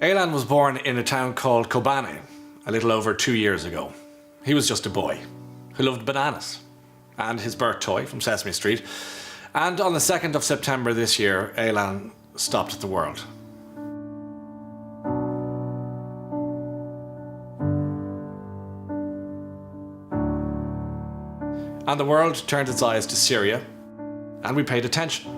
Aylan was born in a town called Kobane a little over 2 years ago. He was just a boy who loved bananas and his birth toy from Sesame Street. And on the 2nd of September this year, Aylan stopped the world. And the world turned its eyes to Syria, and we paid attention.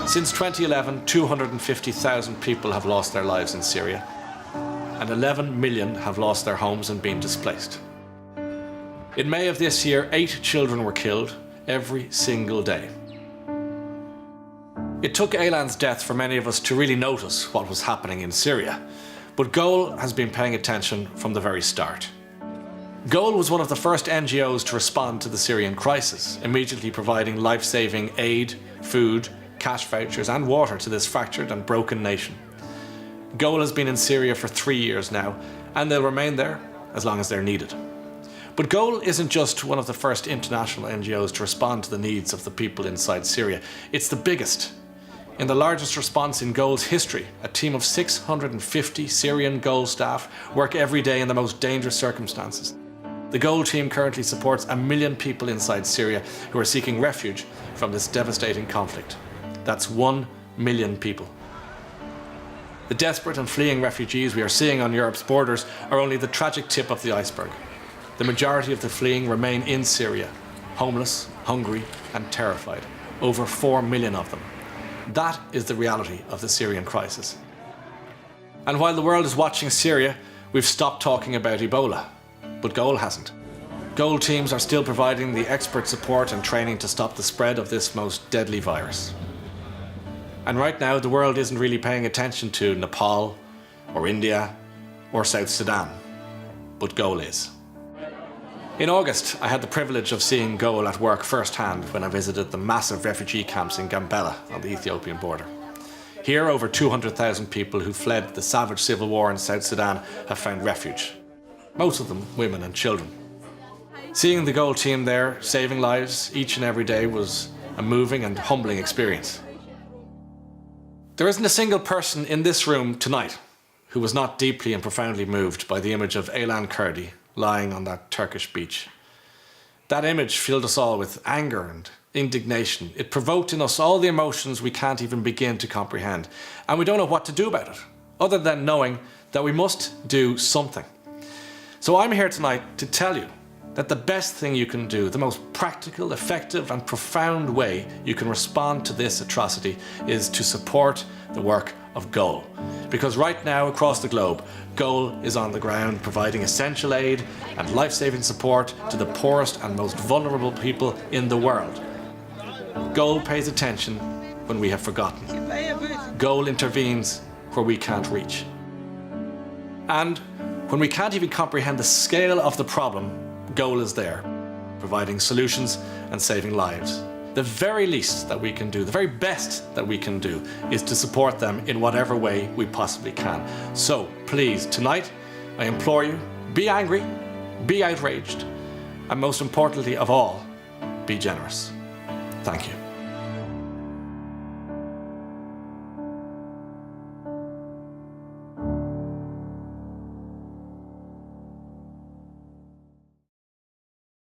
Since 2011, 250,000 people have lost their lives in Syria, and 11 million have lost their homes and been displaced. In May of this year, 8 children were killed every single day. It took Aylan's death for many of us to really notice what was happening in Syria, but Goal has been paying attention from the very start. Goal was one of the first NGOs to respond to the Syrian crisis, immediately providing life-saving aid, food, cash vouchers and water to this fractured and broken nation. Goal has been in Syria for 3 years now, and they'll remain there as long as they're needed. But Goal isn't just one of the first international NGOs to respond to the needs of the people inside Syria. It's the biggest. In the largest response in Goal's history, a team of 650 Syrian Goal staff work every day in the most dangerous circumstances. The Goal team currently supports 1 million people inside Syria who are seeking refuge from this devastating conflict. That's 1 million people. The desperate and fleeing refugees we are seeing on Europe's borders are only the tragic tip of the iceberg. The majority of the fleeing remain in Syria, homeless, hungry and terrified. Over 4 million of them. That is the reality of the Syrian crisis. And while the world is watching Syria, we've stopped talking about Ebola. But Goal hasn't. Goal teams are still providing the expert support and training to stop the spread of this most deadly virus. And right now, the world isn't really paying attention to Nepal, or India, or South Sudan. But Goal is. In August, I had the privilege of seeing Goal at work firsthand when I visited the massive refugee camps in Gambela on the Ethiopian border. Here, over 200,000 people who fled the savage civil war in South Sudan have found refuge. Most of them women and children. Seeing the Goal team there, saving lives each and every day, was a moving and humbling experience. There isn't a single person in this room tonight who was not deeply and profoundly moved by the image of Aylan Kurdi lying on that Turkish beach. That image filled us all with anger and indignation. It provoked in us all the emotions we can't even begin to comprehend. And we don't know what to do about it, other than knowing that we must do something. So I'm here tonight to tell you that the best thing you can do, the most practical, effective and profound way you can respond to this atrocity is to support the work of Goal. Because right now across the globe, Goal is on the ground providing essential aid and life-saving support to the poorest and most vulnerable people in the world. Goal pays attention when we have forgotten. Goal intervenes where we can't reach. And when we can't even comprehend the scale of the problem, Goal is there, providing solutions and saving lives. The very least that we can do, the very best that we can do, is to support them in whatever way we possibly can. So please, tonight, I implore you, be angry, be outraged, and most importantly of all, be generous. Thank you.